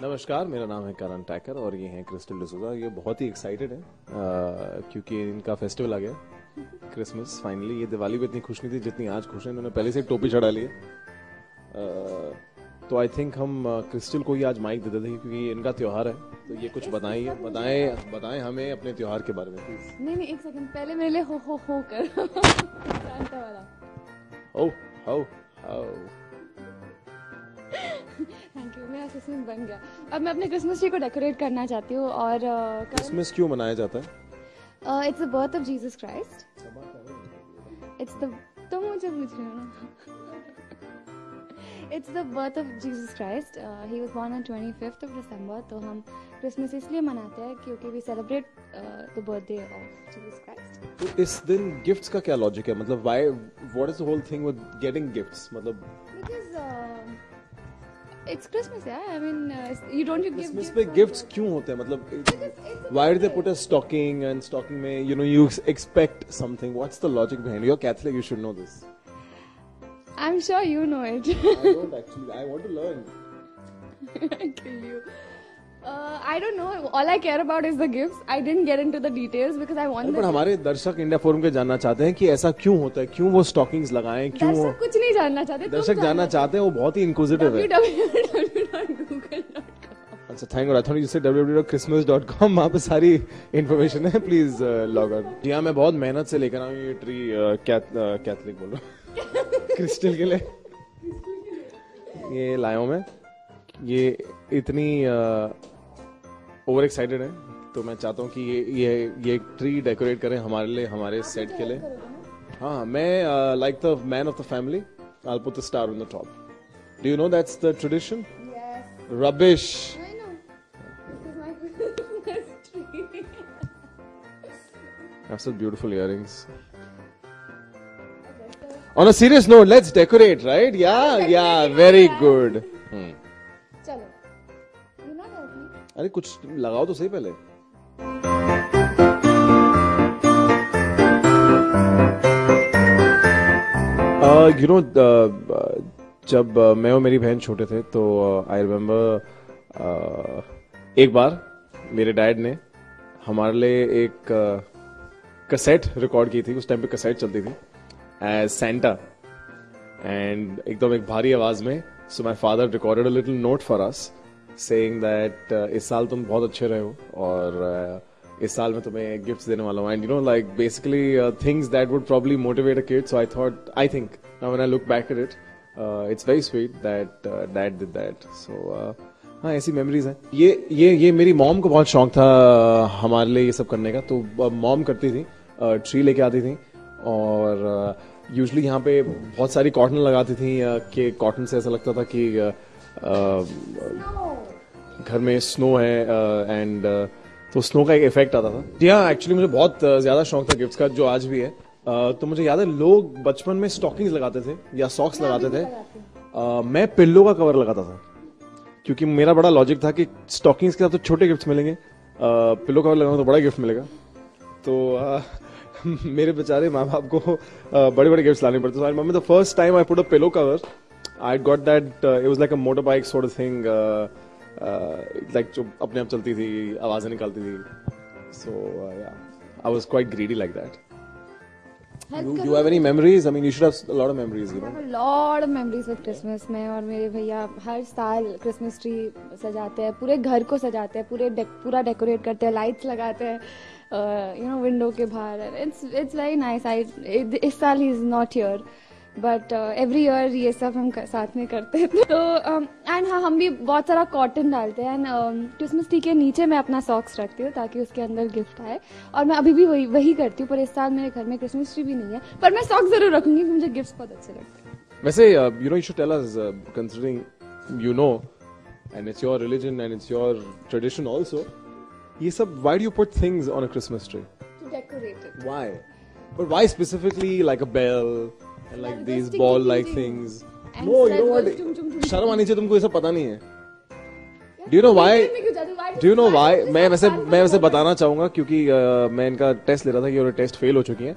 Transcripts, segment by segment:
नमस्कार, मेरा नाम है करण टैकर और ये हैं क्रिस्टल डिसूजा। ये बहुत ही एक्साइटेड है क्योंकि इनका फेस्टिवल आ गया, क्रिसमस। फाइनली ये दिवाली पे इतनी खुश नहीं थी जितनी आज खुश है। इन्होंने पहले से एक टोपी चढ़ा ली है। तो आई थिंक हम क्रिस्टल को ही आज माइक दे देते हैं क्योंकि इनका त्योहार है। तो ये कुछ बताएं हमें अपने त्योहार के बारे में प्लीज। नहीं एक सेकंड, पहले मेरे लिए हो कर सांता वाला हो थैंक यू। मेरा क्रिसमस बन गया। अब मैं अपने क्रिसमस ट्री को डेकोरेट करना चाहती हूँ। और क्रिसमस क्यों मनाया जाता है? It's the birth of Jesus Christ. It's the तुम मुझे पूछ रहे हो ना। It's the birth of Jesus Christ. He was born on 25th of December। तो हम क्रिसमस इसलिए मनाते हैं क्योंकि we celebrate the birthday of Jesus Christ. तो इस दिन गिफ्ट्स का क्या लॉजिक है? मतलब why, what is the whole thing with getting gifts? मतलब It's Christmas, yeah. I mean, you don't give Christmas पे gifts क्यों होते हैं? मतलब why do they put a stocking and stocking में you expect something? What's the logic behind it? You're Catholic, you should know this. I'm sure you know it. I don't actually. I want to learn. Kill you. I don't know. All I care about is the gifts. I didn't get into the details because I want. पर हमारे दर्शक India forum के जानना चाहते हैं कि ऐसा क्यों होता है, क्यों वो स्टॉकिंग्स लगाएं, क्यों वो... दर्शक कुछ नहीं जानना चाहते। दर्शक जानना चाहते हैं, वो बहुत ही इंक्विजिटिव है। www.google.com। अच्छा, thank you. I thought you said www.christmas.com। वहाँ पे सारी इन्फॉर्मेशन है, प्लीज लॉग ऑन। जी हाँ, मैं बहुत मेहनत से लेकर आया हूँ ये ट्री। कैथलिक बोल रहा हूँ क्रिस्टल के लिए ये लाया हूँ मैं। ये इतनी ओवर एक्साइटेड है तो मैं चाहता हूँ कि ये एक ट्री डेकोरेट करें हमारे लिए, हमारे सेट के लिए। हाँ, मैं like the man of the family, I'll put the star on the top. Do you know that's the tradition? Yes. Rubbish. I know. This is my Christmas tree. I have such beautiful earrings. On a serious note, let's decorate, right? Yeah, very good. चलो, you not help me? अरे कुछ लगाओ तो सही पहले। जब मैं और मेरी बहन छोटे थे तो आई रिमेम्बर एक बार मेरे डैड ने हमारे लिए एक कैसेट रिकॉर्ड की थी। उस टाइम पे कैसेट चलती थी, एज सेंटा, एंड एकदम एक भारी आवाज में। So my father recorded a little note for us saying that इस साल तुम बहुत अच्छे रहे हो और इस साल में तुम्हें गिफ्ट्स देने वाला हूँ। And like basically things that would probably motivate a kid. So I think now when I look back at it, it's very sweet that dad did that. So हाँ, ऐसी मेमोरीज हैं। ये मेरी मॉम को बहुत शौक था हमारे लिए ये सब करने का। तो मॉम करती थी, ट्री लेके आती थी और यूजली यहाँ पे बहुत सारी कॉटन लगाती थी कि कॉटन से ऐसा लगता था कि घर में स्नो है एंड तो स्नो का एक इफेक्ट आता था। जी हाँ, एक्चुअली मुझे बहुत ज्यादा शौक था गिफ्ट्स का, जो आज भी है। तो मुझे याद है लोग बचपन में स्टॉकिंग्स लगाते थे या सॉक्स लगाते थे। मैं पिल्लो का कवर लगाता था क्योंकि मेरा बड़ा लॉजिक था कि स्टॉकिंग्स के साथ तो छोटे गिफ्ट्स मिलेंगे, पिल्लो कवर लगाना तो बड़ा गिफ्ट मिलेगा। तो मेरे बेचारे माँ बाप को बड़े बड़े गिफ्ट्स लाने पड़ते। Mummy the first time I put a pillow cover, I got that, it was like a motor bike sort of thing, like जो अपने आप चलती थी, आवाजें निकालती थी। So I was quite greedy like that. You have any memories? I mean, you should have a lot of memories, you know. I have a lot of memories with Christmas में। और मेरे भैया हर साल क्रिसमस ट्री सजाते हैं, पूरे घर को सजाते हैं, पूरा डेकोरेट करते हैं, लाइट्स लगाते हैं विंडो के बाहर। It's very nice. इस साल he is not here but every year ये सब हम साथ में करते हैं। तो एंड हाँ, हम भी बहुत सारा कॉटन डालते हैं। एंड क्रिसमस ट्री के नीचे मैं अपना सॉक्स रखती हूँ ताकि उसके अंदर गिफ्ट आए। और मैं अभी भी वही करती हूँ। पर इस साल मेरे घर में क्रिसमस ट्री भी नहीं है, पर मैं सॉक्स जरूर रखूंगी, मुझे गिफ्ट्स बहुत अच्छे लगते हैं। वैसे you should tell us, considering and it's your religion and it's your tradition also, ये सब, why do you put things on a Christmas tree? To decorate it. Why? But why specifically like a bell and like these ball-like things? No, you know what? शर्म आनी चाहिए तुमको, ये सब पता नहीं है। Do you know why? Do you know why? मैं वैसे बताना चाहूंगा क्योंकि मैं इनका टेस्ट ले रहा था कि और टेस्ट फेल हो चुकी है।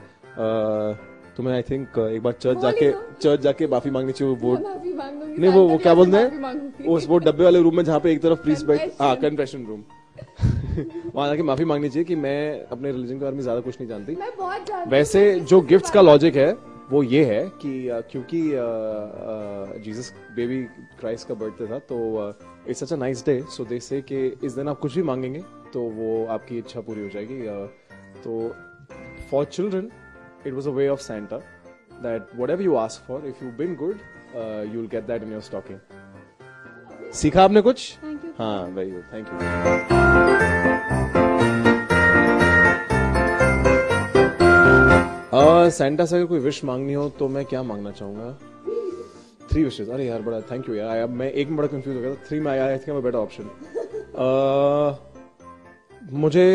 तो मैं आई थिंक एक बार चर्च जाके माफी मांगनी चाहिए। वो बोर्ड माफी मांग दूंगी, नहीं, वो सांता क्या क्लॉज से बोलते माफी हैं मांगूंगी। वो डब्बे वाले रूम में जहाँ पे एक तरफ प्रीस्ट बैठ, Confession. हाँ कन्फेशन रूम वहां जाके माफी मांगनी चाहिए कि मैं अपने रिलीजन के बारे में ज्यादा कुछ नहीं जानती। मैं बहुत जानती हूँ, वैसे मैं जो किसी गिफ्ट्स के का बारे में- लॉजिक है वो ये है कि क्योंकि जीसस बेबी क्राइस्ट का बर्थडे था तो it's such a nice day, so they say कि इस दिन आप कुछ भी मांगेंगे तो वो आपकी इच्छा पूरी हो जाएगी। तो for children it was a way of Santa that whatever you ask for, if you been good you will get that in your stocking. सीखा आपने कुछ? Thank you. हाँ, very good, thank you. Santa से अगर कोई wish मांगनी हो तो मैं क्या मांगना चाहूंगा? 3 विशेस। अरे यार बड़ा थैंक यू यार, मैं एक में बड़ा कंफ्यूज हो गया था। 3 में आया, आई थिंक बेटर ऑप्शन। मुझे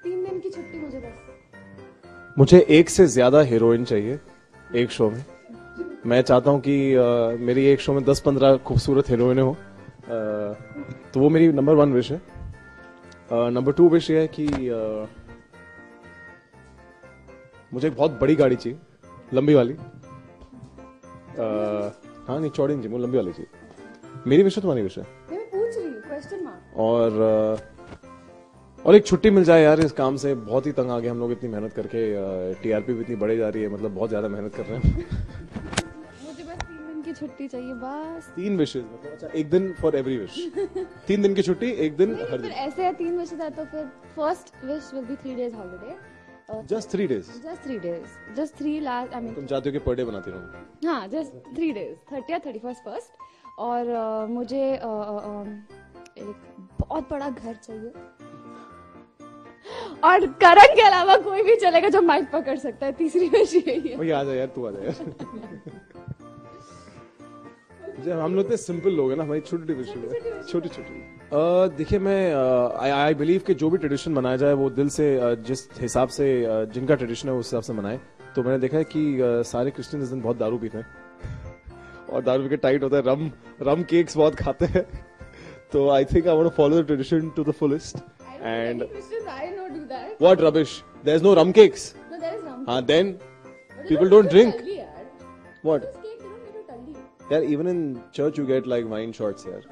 3 दिन की छुट्टी मुझे बस। मुझे एक से ज्यादा हीरोइन चाहिए एक शो में। मैं चाहता हूं कि मेरी एक शो में 10-15 खूबसूरत हीरोइनें हो। तो वो मेरी नंबर 1 विश है। नंबर 2 विश ये है कि मुझे एक बहुत बड़ी गाड़ी चाहिए, लंबी वाली। हाँ नहीं, चौड़ी नहीं चाहिए, मुझे लंबी वाली चाहिए। मेरी विश है, तुम्हारी विश है? मैं पूछ रही हूँ, क्वेश्चन मार्क। और एक छुट्टी मिल जाए यार इस काम से। बहुत ही तंग आ गए हम लोग इतनी मेहनत करके। टीआरपी भी इतनी बढ़े जा रही है, मतलब बहुत ज्यादा मेहनत कर रहे हैं। मुझे बस 3 दिन की छुट्टी चाहिए बस। 3 विशेस मतलब, अच्छा एक दिन फॉर एवरी विश। 3 दिन की छुट्टी, एक दिन हर फिर दिन। ऐसे है 3 विशेस है तो फिर first wish will be 3 days holiday. Just 3 days. Just 3 days. Just 3 last. I mean. तुम चाहते हो कि पर डे बनाती रहूं? हाँ, just 3 days. 30 या 31st first. और मुझे एक बहुत बड़ा घर चाहिए। और करण के अलावा कोई भी चलेगा जो माइक पकड़ सकता है। तीसरी विश यही है। वही आ जा यार, तू आ जा यार। जब हम लोग इतने सिंपल लोग हैं ना, हमारी छोटी विश है, छोटी छोटी। देखिए मैं आई बिलीव कि जो भी ट्रेडिशन मनाया जाए वो दिल से जिस हिसाब से जिनका ट्रेडिशन है उस हिसाब से मनाए। तो मैंने देखा है कि सारे क्रिश्चियन इस दिन बहुत दारू पीते हैं और दारू पी के टाइट होता है, रम केक्स बहुत खाते हैं। तो I think I want to follow the tradition to the fullest and I don't do that. What rubbish, there is no rum cakes. No, there is rum. हाँ then But they people don't don't need drink. to tell यार. What? This cake, they don't need to tell you. यार even in church you get like wine shots यार।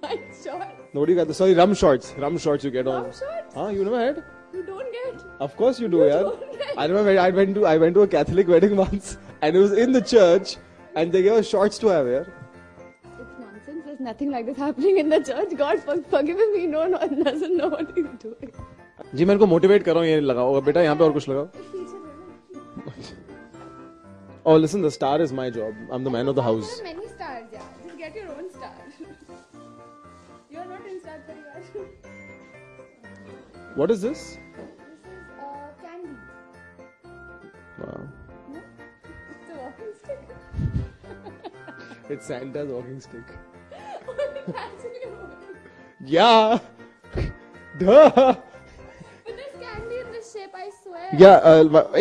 White short. No, what do you get? Sorry, rum shots. Rum shots you get on. Rum shots? Huh? You never had? You don't get. Of course you do, You yaar. don't get. I remember I went to a Catholic wedding once, and it was in the church, and they gave us shots to have, yaar. It's nonsense. There's nothing like this happening in the church. God forgive me. No, doesn't know what he's doing. जी मेरे को motivate करो, ये लगाओ बेटा, यहाँ पे और कुछ लगाओ। Oh, listen, the star is my job. I'm the man of the house. There are many stars, yeah. Just get your own star. You're not in star Parivar. What is this? This is candy. Wow. No? It's a walking stick. It's Santa's walking stick. It's actually a walking stick. Yeah. Duh. But there's candy in this shape, I swear. Yeah.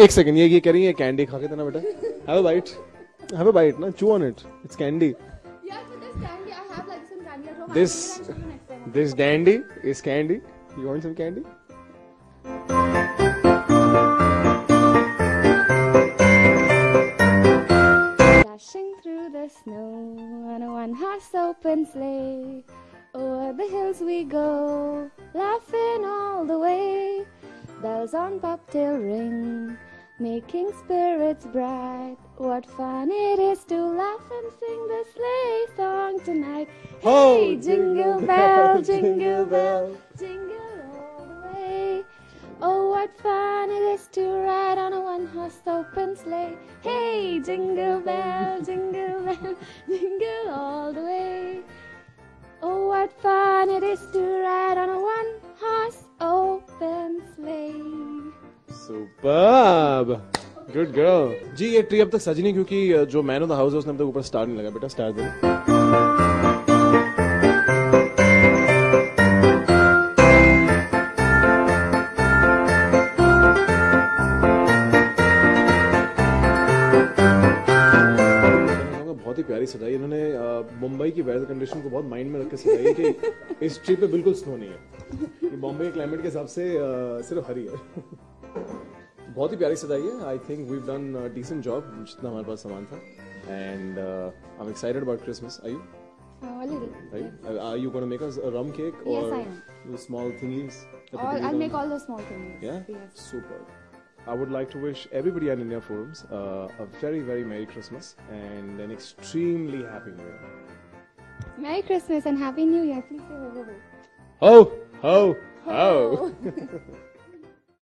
एक second, ये कह रही है candy खा के देना बेटा। Have a bite. Have a bite, ना? Chew on it. It's candy. Yeah, but there's candy. I have like some candy at home. This I'll show you next time. this dandy is candy. You want some candy? Dashing through the snow on a one-horse open sleigh. Over the hills we go, laughing all the way. Bells on bobtail ring, making spirits bright. What fun it is to laugh and sing the sleigh song tonight. Hey, jingle bell, jingle bell, jingle all the way. Oh, what fun it is to ride on a one-horse open sleigh. Hey, jingle bell, jingle all the way. Oh, what fun it is to ride on a one-horse open sleigh. Superb. Good girl. जी ये tree अब तक सजी नहीं क्योंकि जो man of the house है उसने अब तक ऊपर स्टार नहीं लगा। बेटा स्टार दे। बहुत ही प्यारी सजाई इन्होंने। मुंबई की वेदर कंडीशन को बहुत माइंड में रख के सजाई है कि इस ट्रिप पे बिल्कुल स्नो नहीं है। ये बॉम्बे के क्लाइमेट के हिसाब से सिर्फ हरी है। बहुत ही प्यारी सजाई है. I think we've done a decent job जितना हमारे पास सामान था. And I'm excited about Christmas. Are you? A little. Right? Are you going to make us a rum cake or Yes, I am. the small thingies? that All, people eat I'll on? make all the small things. Yeah? Yes. Super. I would like to wish everybody at India Forums a very, very Merry Christmas and an extremely Happy New Year. Merry Christmas and Happy New Year. Please say ho ho ho. Ho! Ho! Ho! Ho.